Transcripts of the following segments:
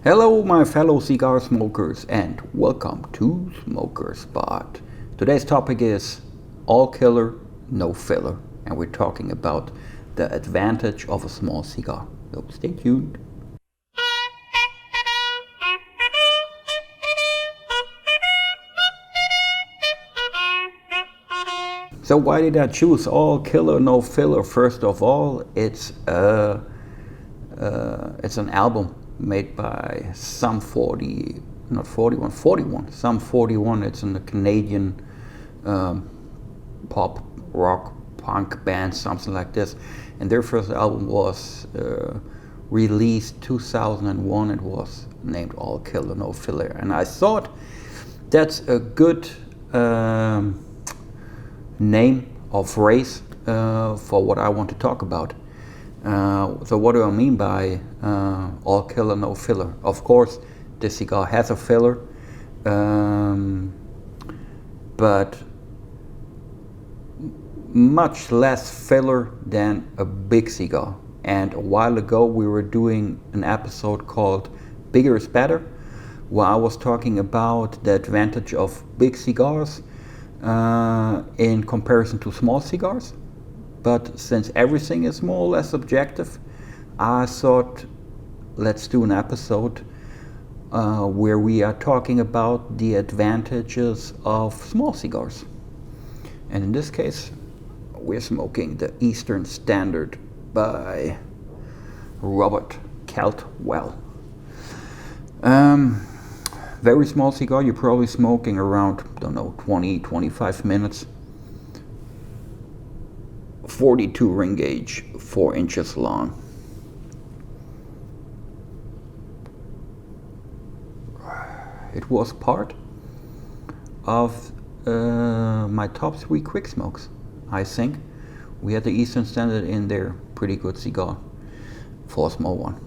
Hello my fellow cigar smokers and welcome to Smoker Spot. Today's topic is all killer, no filler, and we're talking about the advantage of a small cigar. So stay tuned. So why did I choose all killer, no filler? First of all, it's an album made by Sum 40, not 41, 41. Sum 41. It's a Canadian pop, rock, punk band, something like this. And their first album was released 2001. It was named All Killer, No Filler. And I thought that's a good name or phrase for what I want to talk about. So what do I mean by all killer, no filler? Of course, the cigar has a filler, but much less filler than a big cigar. And a while ago we were doing an episode called Bigger is Better, where I was talking about the advantage of big cigars in comparison to small cigars. But since everything is more or less objective, I thought let's do an episode where we are talking about the advantages of small cigars. And in this case, we're smoking the Eastern Standard by Robert Caldwell. Very small cigar, you're probably smoking around, 20, 25 minutes. 42 ring gauge, 4 inches long. It was part of my top 3 quick smokes, I think. We had the Eastern Standard in there, pretty good cigar for a small one.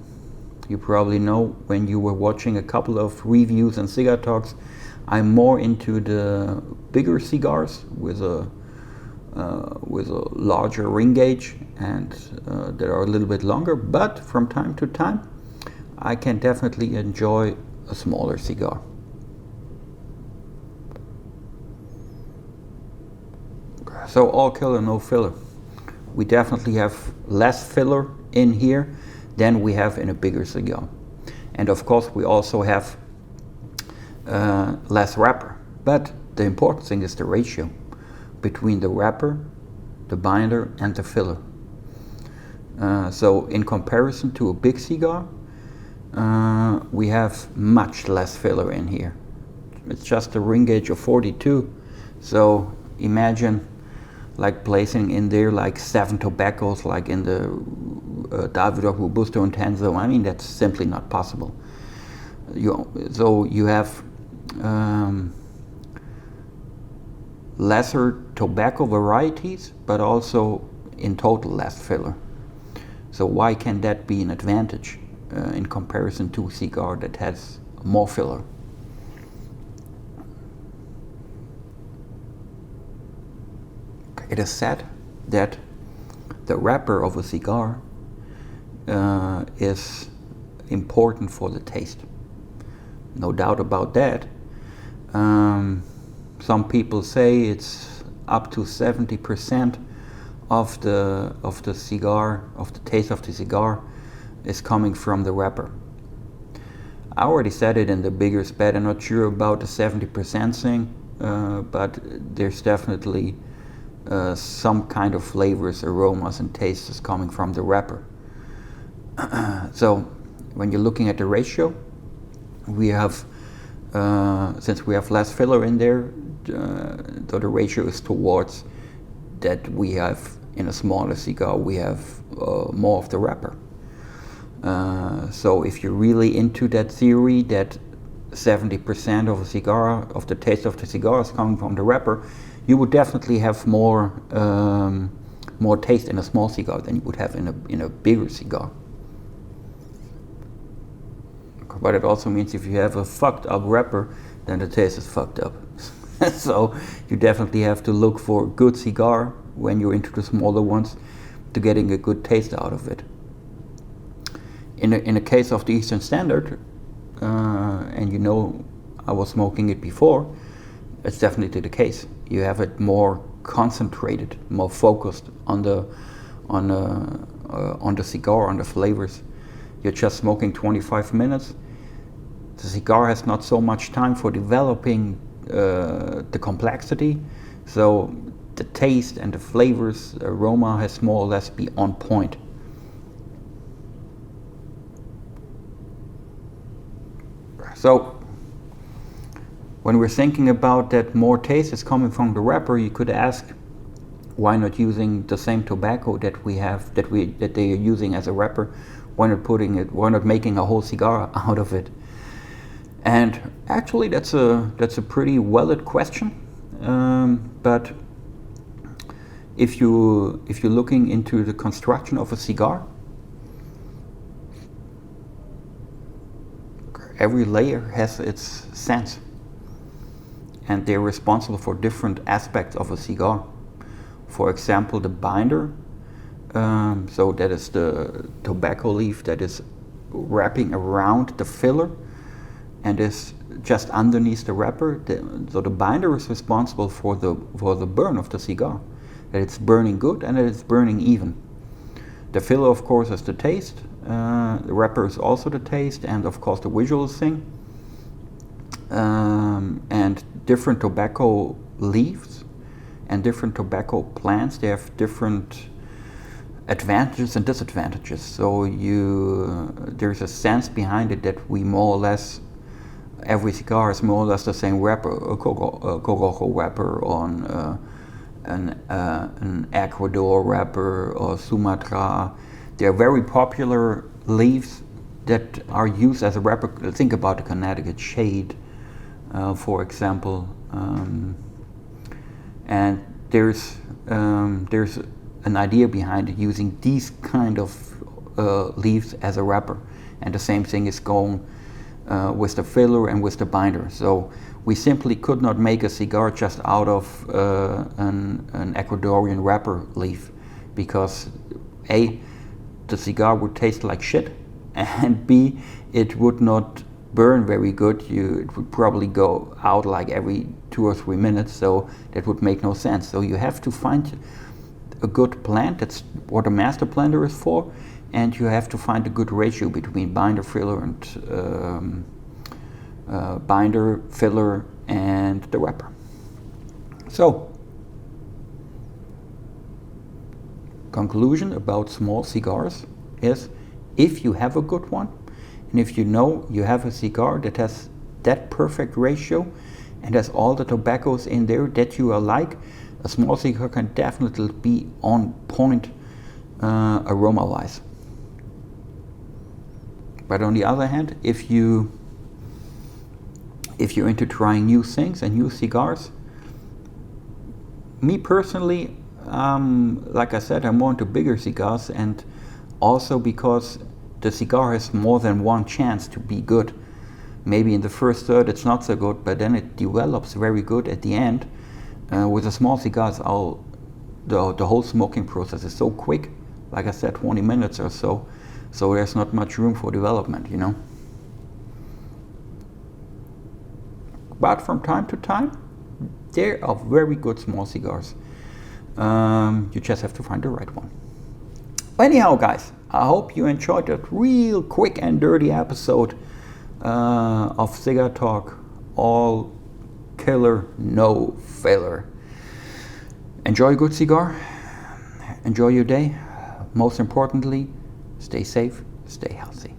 You probably know when you were watching a couple of reviews and cigar talks, I'm more into the bigger cigars with a larger ring gauge and that are a little bit longer, but from time to time I can definitely enjoy a smaller cigar. So all killer, no filler. We definitely have less filler in here than we have in a bigger cigar. And of course we also have less wrapper, but the important thing is the ratio between the wrapper, the binder, and the filler. So in comparison to a big cigar, we have much less filler in here. It's just a ring gauge of 42. So imagine like placing in there like 7 tobaccos like in the Davidoff, Robusto, and Tenzo. I mean, that's simply not possible. So you have lesser tobacco varieties, but also in total less filler. So why can that be an advantage in comparison to a cigar that has more filler? It is said that the wrapper of a cigar is important for the taste. No doubt about that. Some people say it's up to 70% of the cigar, of the taste of the cigar, is coming from the wrapper. I already said it in the Bigger is Better. I'm not sure about the 70% thing, but there's definitely some kind of flavors, aromas, and tastes coming from the wrapper. So when you're looking at the ratio, we have, since we have less filler in there, so the ratio is towards that we have in a smaller cigar, we have more of the wrapper. So if you're really into that theory that 70% of a cigar, of the taste of the cigar is coming from the wrapper, you would definitely have more taste in a small cigar than you would have in a bigger cigar. But it also means if you have a fucked up wrapper, then the taste is fucked up. So you definitely have to look for a good cigar when you're into the smaller ones to getting a good taste out of it. In the case of the Eastern Standard, and you know I was smoking it before, it's definitely the case. You have it more concentrated, more focused on the cigar, on the flavors. You're just smoking 25 minutes. The cigar has not so much time for developing the complexity, so the taste and the flavors, aroma has more or less be on point. So when we're thinking about that more taste is coming from the wrapper, you could ask, why not using the same tobacco that we have, that they are using as a wrapper? Why not making a whole cigar out of it? And actually that's a pretty valid question. But if you're looking into the construction of a cigar, every layer has its scent, and they're responsible for different aspects of a cigar. For example, the binder, so that is the tobacco leaf that is wrapping around the filler and is just underneath the wrapper. So the binder is responsible for the burn of the cigar, that it's burning good and that it's burning even. The filler, of course, is the taste. The wrapper is also the taste, and of course the visual thing. And different tobacco leaves and different tobacco plants, they have different advantages and disadvantages. So there's a sense behind it that we more or less, every cigar is more or less the same wrapper, a Corojo wrapper on an Ecuador wrapper or Sumatra. They're very popular leaves that are used as a wrapper. Think about the Connecticut shade, for example. And there's an idea behind using these kind of leaves as a wrapper. And the same thing is going with the filler and with the binder. So we simply could not make a cigar just out of an Ecuadorian wrapper leaf, because A, the cigar would taste like shit, and B, it would not burn very good. It would probably go out like every 2 or 3 minutes, so that would make no sense. So you have to find a good plant. That's what a master blender is for, and you have to find a good ratio between binder, filler, and the wrapper. So, conclusion about small cigars is, if you have a good one, and if you know you have a cigar that has that perfect ratio and has all the tobaccos in there that you like, a small cigar can definitely be on point aroma-wise. But on the other hand, if you're into trying new things and new cigars, me personally, like I said, I'm more into bigger cigars, and also because the cigar has more than one chance to be good. Maybe in the first third it's not so good, but then it develops very good at the end. With the small cigars, the whole smoking process is so quick, like I said, 20 minutes or so, so there's not much room for development, you know. But from time to time, there are very good small cigars. You just have to find the right one. Anyhow, guys, I hope you enjoyed that real quick and dirty episode of Cigar Talk. All killer, no filler. Enjoy a good cigar. Enjoy your day. Most importantly, stay safe, stay healthy.